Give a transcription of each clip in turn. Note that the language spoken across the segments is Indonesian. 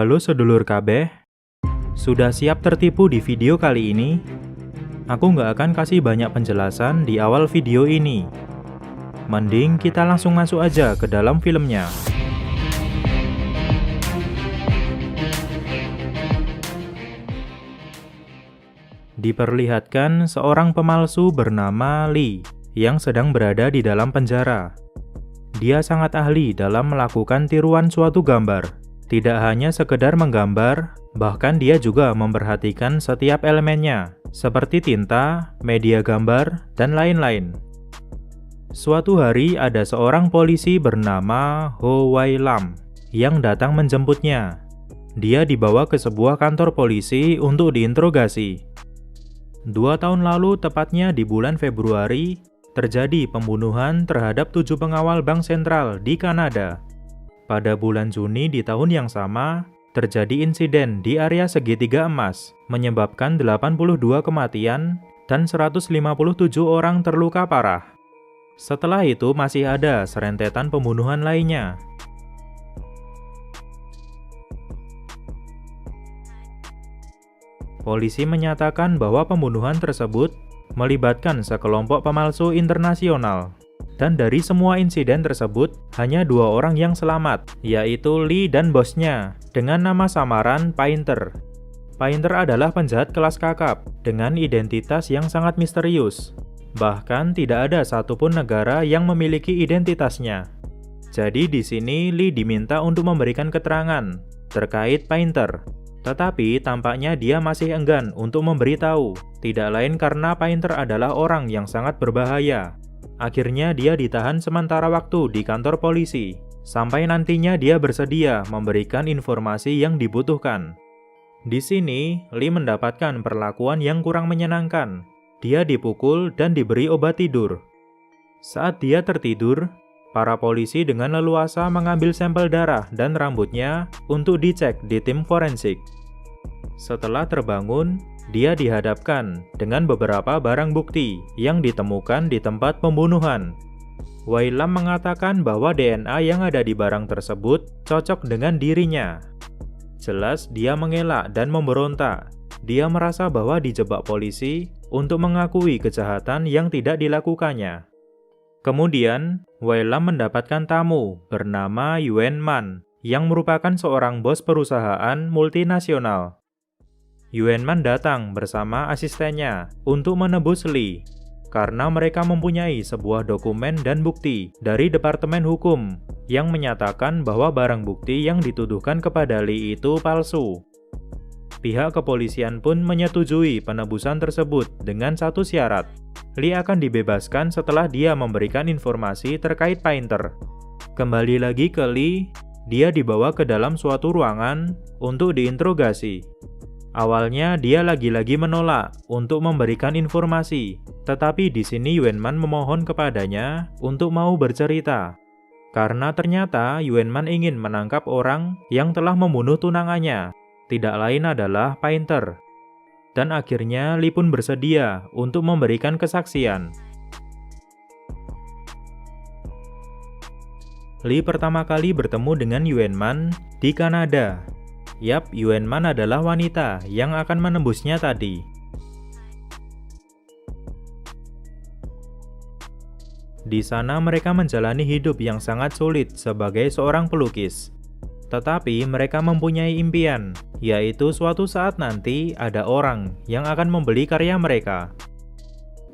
Halo sedulur kabeh, sudah siap tertipu di video kali ini? Aku nggak akan kasih banyak penjelasan di awal video ini. Mending kita langsung masuk aja ke dalam filmnya. Diperlihatkan seorang pemalsu bernama Lee yang sedang berada di dalam penjara. Dia sangat ahli dalam melakukan tiruan suatu gambar. Tidak hanya sekedar menggambar, bahkan dia juga memperhatikan setiap elemennya, seperti tinta, media gambar, dan lain-lain. Suatu hari ada seorang polisi bernama Ho Wai Lam yang datang menjemputnya. Dia dibawa ke sebuah kantor polisi untuk diinterogasi. 2 tahun lalu, tepatnya di bulan Februari, terjadi pembunuhan terhadap 7 pengawal bank sentral di Kanada. Pada bulan Juni di tahun yang sama, terjadi insiden di area segitiga emas, menyebabkan 82 kematian dan 157 orang terluka parah. Setelah itu masih ada serentetan pembunuhan lainnya. Polisi menyatakan bahwa pembunuhan tersebut melibatkan sekelompok pemalsu internasional. Dan dari semua insiden tersebut, hanya 2 orang yang selamat, yaitu Lee dan bosnya, dengan nama samaran Painter. Painter adalah penjahat kelas kakap, dengan identitas yang sangat misterius. Bahkan tidak ada satupun negara yang memiliki identitasnya. Jadi di sini Lee diminta untuk memberikan keterangan terkait Painter. Tetapi tampaknya dia masih enggan untuk memberitahu, tidak lain karena Painter adalah orang yang sangat berbahaya. Akhirnya dia ditahan sementara waktu di kantor polisi, sampai nantinya dia bersedia memberikan informasi yang dibutuhkan. Di sini, Lee mendapatkan perlakuan yang kurang menyenangkan. Dia dipukul dan diberi obat tidur. Saat dia tertidur, para polisi dengan leluasa mengambil sampel darah dan rambutnya untuk dicek di tim forensik. Setelah terbangun, dia dihadapkan dengan beberapa barang bukti yang ditemukan di tempat pembunuhan. Wai Lam mengatakan bahwa DNA yang ada di barang tersebut cocok dengan dirinya. Jelas dia mengelak dan memberontak. Dia merasa bahwa dijebak polisi untuk mengakui kejahatan yang tidak dilakukannya. Kemudian, Wai Lam mendapatkan tamu bernama Yuan Man yang merupakan seorang bos perusahaan multinasional. Yuan Man datang bersama asistennya untuk menebus Lee, karena mereka mempunyai sebuah dokumen dan bukti dari Departemen Hukum yang menyatakan bahwa barang bukti yang dituduhkan kepada Lee itu palsu. Pihak kepolisian pun menyetujui penebusan tersebut dengan satu syarat. Lee akan dibebaskan setelah dia memberikan informasi terkait Painter. Kembali lagi ke Lee, dia dibawa ke dalam suatu ruangan untuk diinterogasi. Awalnya dia lagi-lagi menolak untuk memberikan informasi, tetapi di sini Yuan Man memohon kepadanya untuk mau bercerita. Karena ternyata Yuan Man ingin menangkap orang yang telah membunuh tunangannya, tidak lain adalah Painter. Dan akhirnya Lee pun bersedia untuk memberikan kesaksian. Lee pertama kali bertemu dengan Yuan Man di Kanada. Yap, Yuan Man adalah wanita yang akan menembusnya tadi. Di sana mereka menjalani hidup yang sangat sulit sebagai seorang pelukis. Tetapi mereka mempunyai impian, yaitu suatu saat nanti ada orang yang akan membeli karya mereka.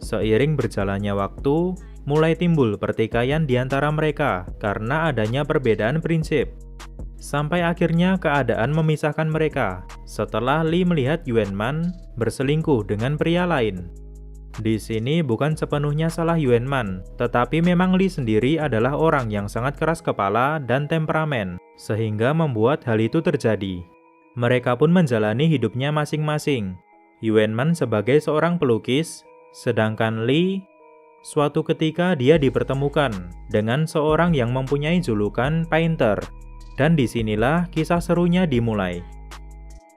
Seiring berjalannya waktu, mulai timbul pertikaian di antara mereka karena adanya perbedaan prinsip. Sampai akhirnya keadaan memisahkan mereka setelah Lee melihat Yuan Man berselingkuh dengan pria lain. Di sini bukan sepenuhnya salah Yuan Man, tetapi memang Lee sendiri adalah orang yang sangat keras kepala dan temperamen, sehingga membuat hal itu terjadi. Mereka pun menjalani hidupnya masing-masing. Yuan Man sebagai seorang pelukis, sedangkan Lee, suatu ketika dia dipertemukan dengan seorang yang mempunyai julukan Painter. Dan disinilah kisah serunya dimulai.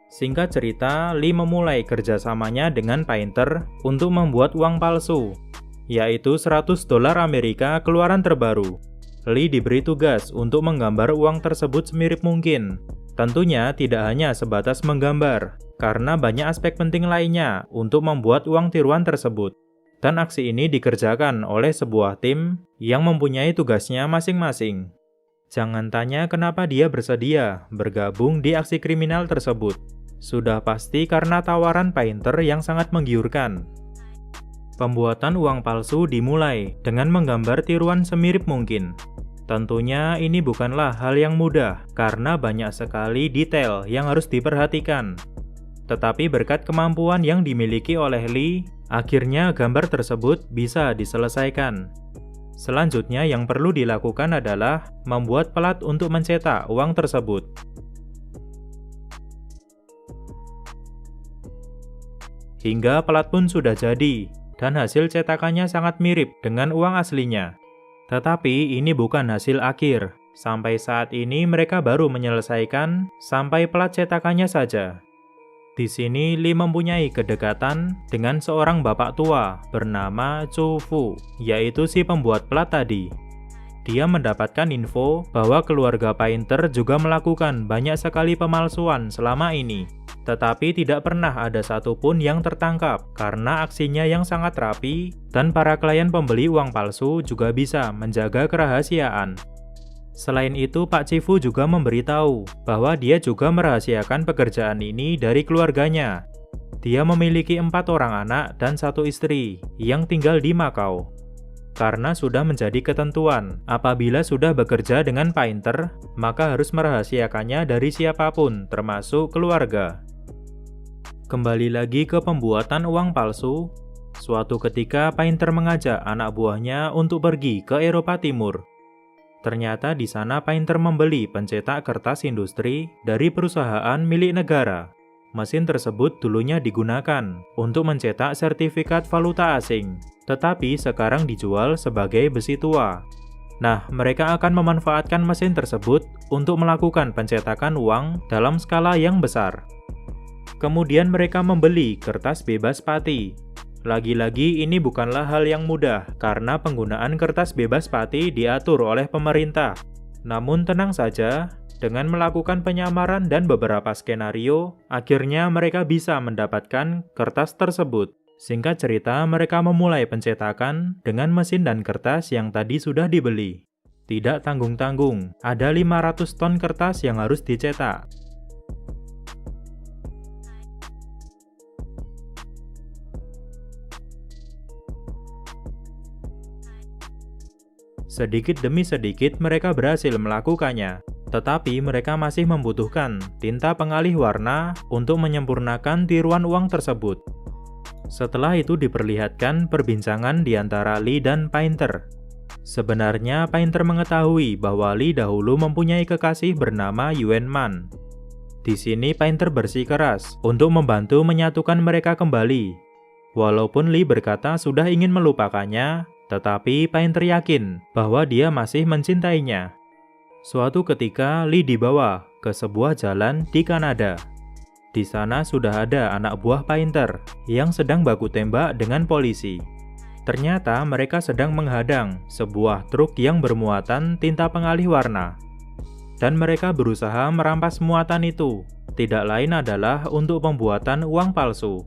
Singkat cerita, Lee memulai kerjasamanya dengan Painter untuk membuat uang palsu, yaitu $100 Amerika keluaran terbaru. Lee diberi tugas untuk menggambar uang tersebut semirip mungkin, Tentunya tidak hanya sebatas menggambar, karena banyak aspek penting lainnya untuk membuat uang tiruan tersebut. Dan aksi ini dikerjakan oleh sebuah tim yang mempunyai tugasnya masing-masing. Jangan tanya kenapa dia bersedia bergabung di aksi kriminal tersebut. Sudah pasti karena tawaran painter yang sangat menggiurkan. Pembuatan uang palsu dimulai dengan menggambar tiruan semirip mungkin. Tentunya ini bukanlah hal yang mudah karena banyak sekali detail yang harus diperhatikan. Tetapi berkat kemampuan yang dimiliki oleh Lee, akhirnya gambar tersebut bisa diselesaikan. Selanjutnya yang perlu dilakukan adalah membuat pelat untuk mencetak uang tersebut. Hingga pelat pun sudah jadi, dan hasil cetakannya sangat mirip dengan uang aslinya. Tetapi ini bukan hasil akhir. Sampai saat ini mereka baru menyelesaikan sampai pelat cetakannya saja. Di sini Lee mempunyai kedekatan dengan seorang bapak tua bernama Chu Fu, yaitu si pembuat pelat tadi. Dia mendapatkan info bahwa keluarga painter juga melakukan banyak sekali pemalsuan selama ini. Tetapi tidak pernah ada satupun yang tertangkap karena aksinya yang sangat rapi dan para klien pembeli uang palsu juga bisa menjaga kerahasiaan. Selain itu, Pak Cifu juga memberitahu bahwa dia juga merahasiakan pekerjaan ini dari keluarganya. Dia memiliki 4 orang anak dan 1 istri yang tinggal di Makau. Karena sudah menjadi ketentuan, apabila sudah bekerja dengan painter, maka harus merahasiakannya dari siapapun, termasuk keluarga. Kembali lagi ke pembuatan uang palsu. Suatu ketika, painter mengajak anak buahnya untuk pergi ke Eropa Timur. Ternyata di sana painter membeli pencetak kertas industri dari perusahaan milik negara. Mesin tersebut dulunya digunakan untuk mencetak sertifikat valuta asing, tetapi sekarang dijual sebagai besi tua. Nah, mereka akan memanfaatkan mesin tersebut untuk melakukan pencetakan uang dalam skala yang besar. Kemudian mereka membeli kertas bebas pati. Lagi-lagi ini bukanlah hal yang mudah karena penggunaan kertas bebas pati diatur oleh pemerintah. Namun tenang saja, dengan melakukan penyamaran dan beberapa skenario, akhirnya mereka bisa mendapatkan kertas tersebut. Singkat cerita, mereka memulai pencetakan dengan mesin dan kertas yang tadi sudah dibeli. Tidak tanggung-tanggung, ada 500 ton kertas yang harus dicetak. Sedikit demi sedikit mereka berhasil melakukannya, tetapi mereka masih membutuhkan tinta pengalih warna untuk menyempurnakan tiruan uang tersebut. Setelah itu diperlihatkan perbincangan di antara Lee dan painter. Sebenarnya painter mengetahui bahwa Lee dahulu mempunyai kekasih bernama Yuan Man. Di sini painter bersikeras untuk membantu menyatukan mereka kembali. Walaupun Lee berkata sudah ingin melupakannya, tetapi painter yakin bahwa dia masih mencintainya. Suatu ketika, Lee dibawa ke sebuah jalan di Kanada. Di sana sudah ada anak buah painter yang sedang baku tembak dengan polisi. Ternyata mereka sedang menghadang sebuah truk yang bermuatan tinta pengalih warna. Dan mereka berusaha merampas muatan itu. Tidak lain adalah untuk pembuatan uang palsu.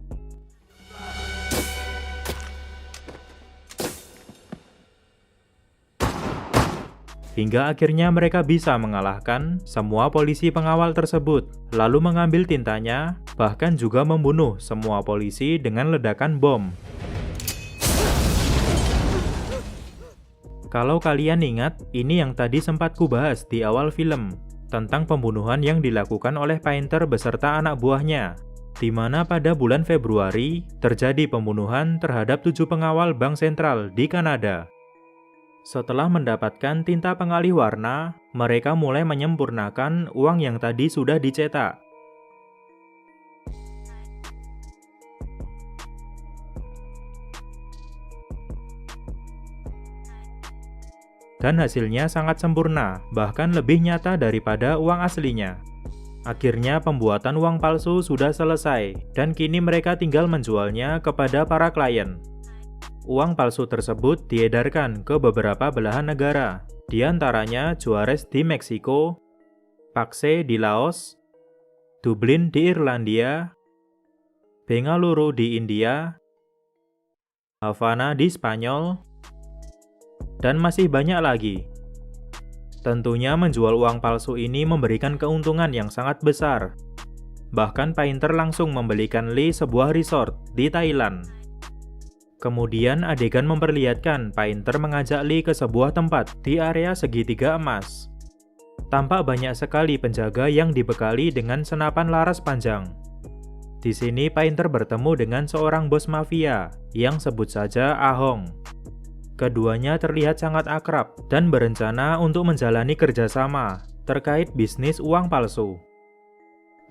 Hingga akhirnya mereka bisa mengalahkan semua polisi pengawal tersebut, lalu mengambil tintanya, bahkan juga membunuh semua polisi dengan ledakan bom. Kalau kalian ingat, ini yang tadi sempat kubahas di awal film, tentang pembunuhan yang dilakukan oleh painter beserta anak buahnya, di mana pada bulan Februari terjadi pembunuhan terhadap 7 pengawal bank sentral di Kanada. Setelah mendapatkan tinta pengalih warna, mereka mulai menyempurnakan uang yang tadi sudah dicetak. Dan hasilnya sangat sempurna, bahkan lebih nyata daripada uang aslinya. Akhirnya pembuatan uang palsu sudah selesai, dan kini mereka tinggal menjualnya kepada para klien. Uang palsu tersebut diedarkan ke beberapa belahan negara, di antaranya Juarez di Meksiko, Paxe di Laos, Dublin di Irlandia, Bengaluru di India, Havana di Spanyol, dan masih banyak lagi. Tentunya menjual uang palsu ini memberikan keuntungan yang sangat besar. Bahkan Painter langsung membelikan Lee sebuah resort di Thailand. Kemudian adegan memperlihatkan Painter mengajak Lee ke sebuah tempat di area segitiga emas. Tampak banyak sekali penjaga yang dibekali dengan senapan laras panjang. Di sini Painter bertemu dengan seorang bos mafia yang sebut saja Ahong. Keduanya terlihat sangat akrab dan berencana untuk menjalani kerjasama terkait bisnis uang palsu.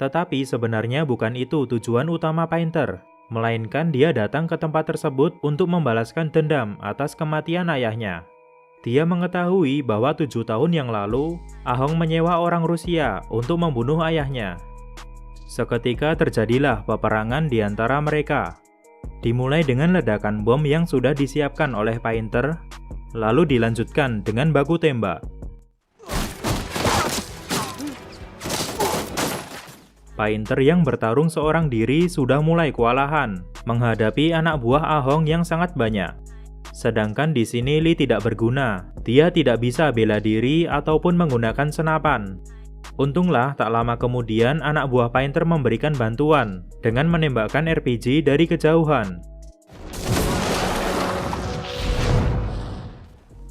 Tetapi sebenarnya bukan itu tujuan utama Painter, melainkan dia datang ke tempat tersebut untuk membalaskan dendam atas kematian ayahnya. Dia mengetahui bahwa 7 tahun yang lalu, Ahong menyewa orang Rusia untuk membunuh ayahnya. Seketika terjadilah peperangan di antara mereka. Dimulai dengan ledakan bom yang sudah disiapkan oleh Painter, lalu dilanjutkan dengan baku tembak. Painter yang bertarung seorang diri sudah mulai kewalahan menghadapi anak buah Ahong yang sangat banyak. Sedangkan di sini Lee tidak berguna, dia tidak bisa bela diri ataupun menggunakan senapan. Untunglah tak lama kemudian anak buah Painter memberikan bantuan dengan menembakkan RPG dari kejauhan.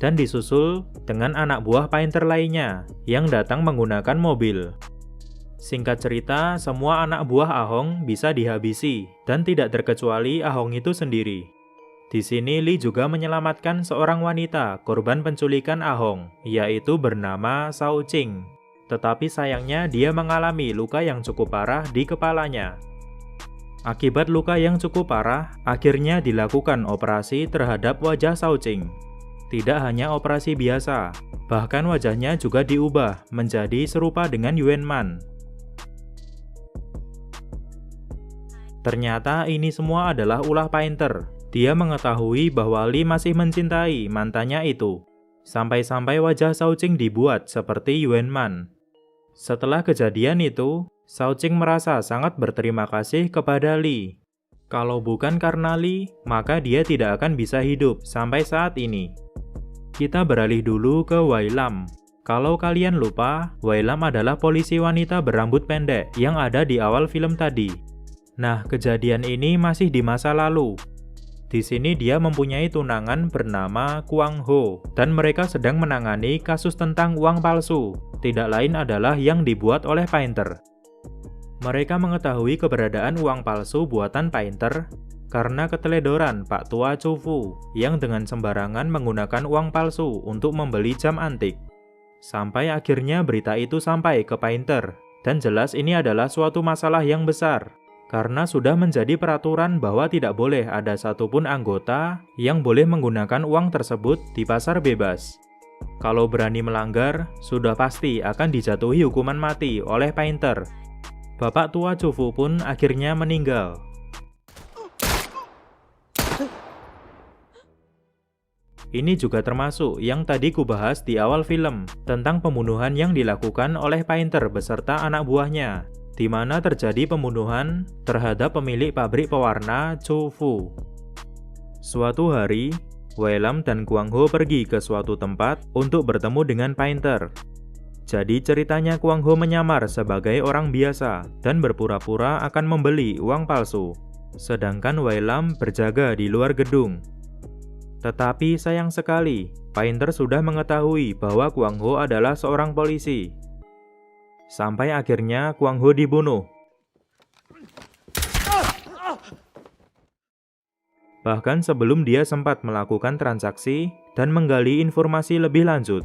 Dan disusul dengan anak buah Painter lainnya yang datang menggunakan mobil. Singkat cerita, semua anak buah Ahong bisa dihabisi dan tidak terkecuali Ahong itu sendiri. Di sini Lee juga menyelamatkan seorang wanita korban penculikan Ahong, yaitu bernama Shao Ching. Tetapi sayangnya dia mengalami luka yang cukup parah di kepalanya. Akibat luka yang cukup parah, akhirnya dilakukan operasi terhadap wajah Shao Ching. Tidak hanya operasi biasa, bahkan wajahnya juga diubah menjadi serupa dengan Yuan Man. Ternyata ini semua adalah ulah Painter. Dia mengetahui bahwa Lee masih mencintai mantannya itu. Sampai-sampai wajah Shao Ching dibuat seperti Yuan Man. Setelah kejadian itu, Shao Ching merasa sangat berterima kasih kepada Lee. Kalau bukan karena Lee, maka dia tidak akan bisa hidup sampai saat ini. Kita beralih dulu ke Wai Lam. Kalau kalian lupa, Wai Lam adalah polisi wanita berambut pendek yang ada di awal film tadi. Nah, kejadian ini masih di masa lalu. Di sini dia mempunyai tunangan bernama Kwang Ho, dan mereka sedang menangani kasus tentang uang palsu, tidak lain adalah yang dibuat oleh Painter. Mereka mengetahui keberadaan uang palsu buatan Painter karena keteledoran Pak Tua Chu Fu yang dengan sembarangan menggunakan uang palsu untuk membeli jam antik. Sampai akhirnya berita itu sampai ke Painter, dan jelas ini adalah suatu masalah yang besar. Karena sudah menjadi peraturan bahwa tidak boleh ada satupun anggota yang boleh menggunakan uang tersebut di pasar bebas. Kalau berani melanggar, sudah pasti akan dijatuhi hukuman mati oleh Painter. Bapak tua Chu Fu pun akhirnya meninggal. Ini juga termasuk yang tadi kubahas di awal film, tentang pembunuhan yang dilakukan oleh Painter beserta anak buahnya, di mana terjadi pembunuhan terhadap pemilik pabrik pewarna Chu Fu. Suatu hari, Wai Lam dan Kwang Ho pergi ke suatu tempat untuk bertemu dengan Painter. Jadi ceritanya Kwang Ho menyamar sebagai orang biasa dan berpura-pura akan membeli uang palsu. Sedangkan Wai Lam berjaga di luar gedung. Tetapi sayang sekali, Painter sudah mengetahui bahwa Kwang Ho adalah seorang polisi. Sampai akhirnya Kwang Ho dibunuh. Bahkan sebelum dia sempat melakukan transaksi dan menggali informasi lebih lanjut.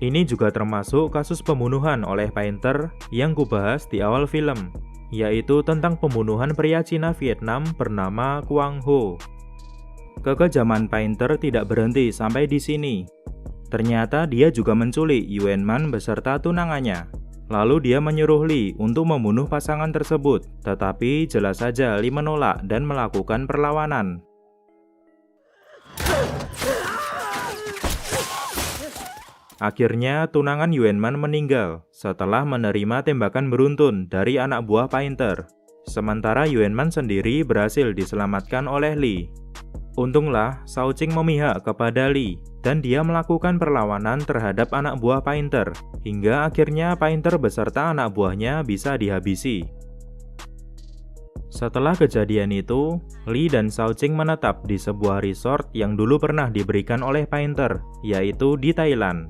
Ini juga termasuk kasus pembunuhan oleh Painter yang kubahas di awal film, yaitu tentang pembunuhan pria Cina Vietnam bernama Kwang Ho. Kekejaman Painter tidak berhenti sampai di sini. Ternyata dia juga menculik Yuan Man beserta tunangannya. Lalu dia menyuruh Lee untuk membunuh pasangan tersebut, tetapi jelas saja Lee menolak dan melakukan perlawanan. Akhirnya, tunangan Yuanman meninggal setelah menerima tembakan beruntun dari anak buah Painter. Sementara Yuanman sendiri berhasil diselamatkan oleh Li. Untunglah, Shaoqing memihak kepada Li, dan dia melakukan perlawanan terhadap anak buah Painter, hingga akhirnya Painter beserta anak buahnya bisa dihabisi. Setelah kejadian itu, Li dan Shaoqing menetap di sebuah resort yang dulu pernah diberikan oleh Painter, yaitu di Thailand.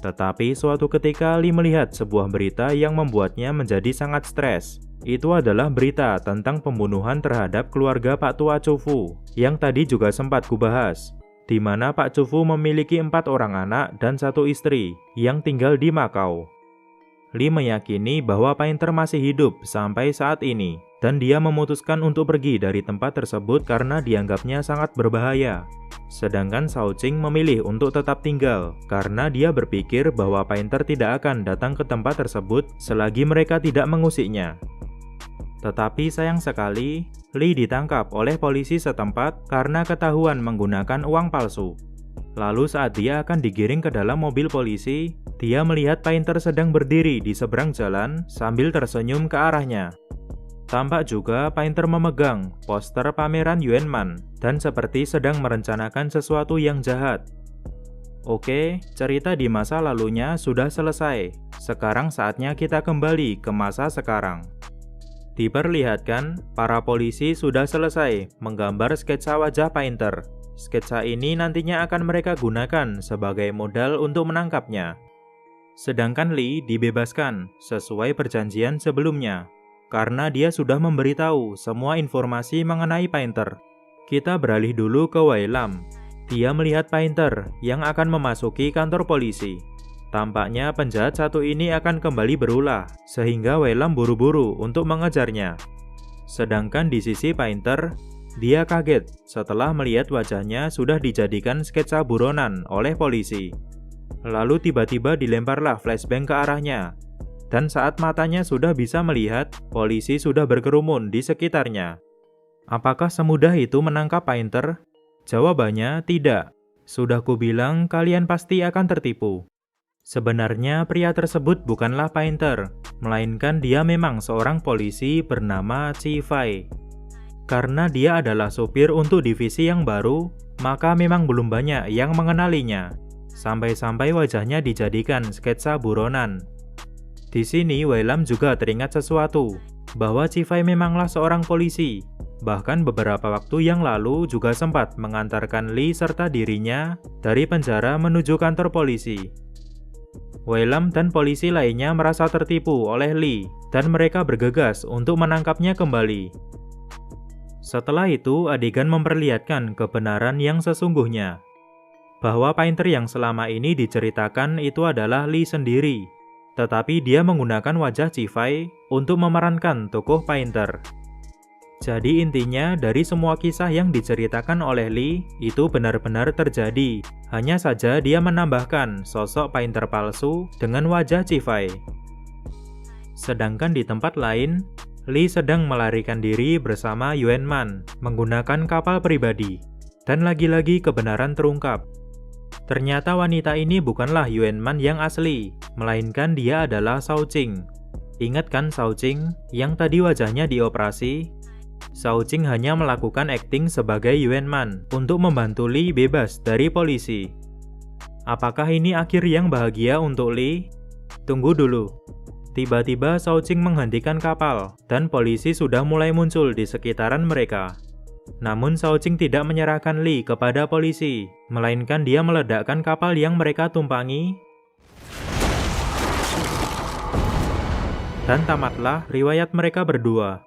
Tetapi suatu ketika Li melihat sebuah berita yang membuatnya menjadi sangat stres. Itu adalah berita tentang pembunuhan terhadap keluarga Pak Tua Chufu, yang tadi juga sempat kubahas, di mana Pak Chufu memiliki 4 orang anak dan 1 istri yang tinggal di Makau. Li meyakini bahwa Painter masih hidup sampai saat ini, dan dia memutuskan untuk pergi dari tempat tersebut karena dianggapnya sangat berbahaya. Sedangkan Shaoqing memilih untuk tetap tinggal karena dia berpikir bahwa Painter tidak akan datang ke tempat tersebut selagi mereka tidak mengusiknya. Tetapi sayang sekali, Li ditangkap oleh polisi setempat karena ketahuan menggunakan uang palsu. Lalu saat dia akan digiring ke dalam mobil polisi, dia melihat Painter sedang berdiri di seberang jalan sambil tersenyum ke arahnya. Tampak juga Painter memegang poster pameran Yuanman dan seperti sedang merencanakan sesuatu yang jahat. Oke, cerita di masa lalunya sudah selesai. Sekarang saatnya kita kembali ke masa sekarang. Diperlihatkan, para polisi sudah selesai menggambar sketsa wajah Painter. Sketsa ini nantinya akan mereka gunakan sebagai modal untuk menangkapnya. Sedangkan Li dibebaskan sesuai perjanjian sebelumnya, karena dia sudah memberitahu semua informasi mengenai Painter. Kita beralih dulu ke Wei Lam. Dia melihat Painter yang akan memasuki kantor polisi. Tampaknya penjahat satu ini akan kembali berulah, sehingga Wei Lam buru-buru untuk mengejarnya. Sedangkan di sisi Painter, dia kaget setelah melihat wajahnya sudah dijadikan sketsa buronan oleh polisi. Lalu tiba-tiba dilemparlah flashbang ke arahnya. Dan saat matanya sudah bisa melihat, polisi sudah berkerumun di sekitarnya. Apakah semudah itu menangkap Painter? Jawabannya tidak. Sudah kubilang kalian pasti akan tertipu. Sebenarnya pria tersebut bukanlah Painter, melainkan dia memang seorang polisi bernama Chi Fai. Karena dia adalah supir untuk divisi yang baru, maka memang belum banyak yang mengenalinya. Sampai-sampai wajahnya dijadikan sketsa buronan. Di sini Wei Lam juga teringat sesuatu, bahwa Chi Fai memanglah seorang polisi. Bahkan beberapa waktu yang lalu juga sempat mengantarkan Li serta dirinya dari penjara menuju kantor polisi. Wei Lam dan polisi lainnya merasa tertipu oleh Li, dan mereka bergegas untuk menangkapnya kembali. Setelah itu, adegan memperlihatkan kebenaran yang sesungguhnya, bahwa Painter yang selama ini diceritakan itu adalah Li sendiri, tetapi dia menggunakan wajah Chi Fai untuk memerankan tokoh Painter. Jadi intinya dari semua kisah yang diceritakan oleh Li itu benar-benar terjadi. Hanya saja dia menambahkan sosok Painter palsu dengan wajah Chi Fai. Sedangkan di tempat lain, Li sedang melarikan diri bersama Yuanman menggunakan kapal pribadi. Dan lagi-lagi kebenaran terungkap. Ternyata wanita ini bukanlah Yuanman yang asli, melainkan dia adalah Shaoqing. Ingat kan Shaoqing yang tadi wajahnya dioperasi? Shaoqing hanya melakukan akting sebagai Yuanman untuk membantu Li bebas dari polisi. Apakah ini akhir yang bahagia untuk Li? Tunggu dulu. Tiba-tiba Shaoqing menghentikan kapal dan polisi sudah mulai muncul di sekitaran mereka. Namun Shaoqing tidak menyerahkan Li kepada polisi, melainkan dia meledakkan kapal yang mereka tumpangi. Dan tamatlah riwayat mereka berdua.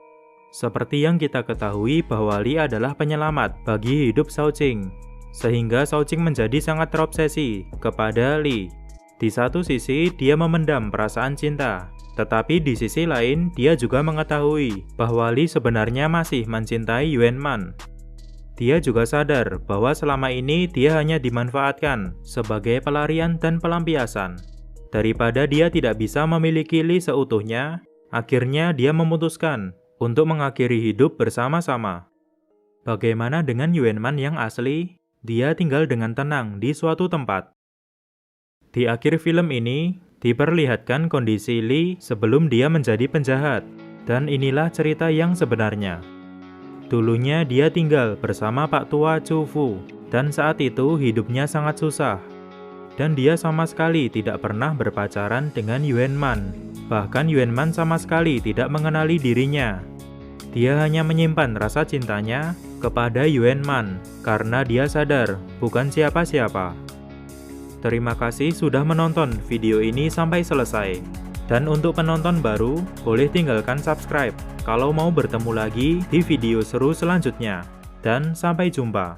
Seperti yang kita ketahui bahwa Li adalah penyelamat bagi hidup Shaoqing, sehingga Shaoqing menjadi sangat terobsesi kepada Li. Di satu sisi dia memendam perasaan cinta, tetapi di sisi lain dia juga mengetahui bahwa Li sebenarnya masih mencintai Yuanman. Dia juga sadar bahwa selama ini dia hanya dimanfaatkan sebagai pelarian dan pelampiasan. Daripada dia tidak bisa memiliki Li seutuhnya, akhirnya dia memutuskan untuk mengakhiri hidup bersama-sama. Bagaimana dengan Yuanman yang asli? Dia tinggal dengan tenang di suatu tempat. Di akhir film ini, diperlihatkan kondisi Lee sebelum dia menjadi penjahat. Dan inilah cerita yang sebenarnya. Dulunya dia tinggal bersama Pak Tua Chu Fu, dan saat itu hidupnya sangat susah. Dan dia sama sekali tidak pernah berpacaran dengan Yuan Man. Bahkan Yuan Man sama sekali tidak mengenali dirinya. Dia hanya menyimpan rasa cintanya kepada Yuan Man, karena dia sadar bukan siapa-siapa. Terima kasih sudah menonton video ini sampai selesai. Dan untuk penonton baru, boleh tinggalkan subscribe kalau mau bertemu lagi di video seru selanjutnya. Dan sampai jumpa.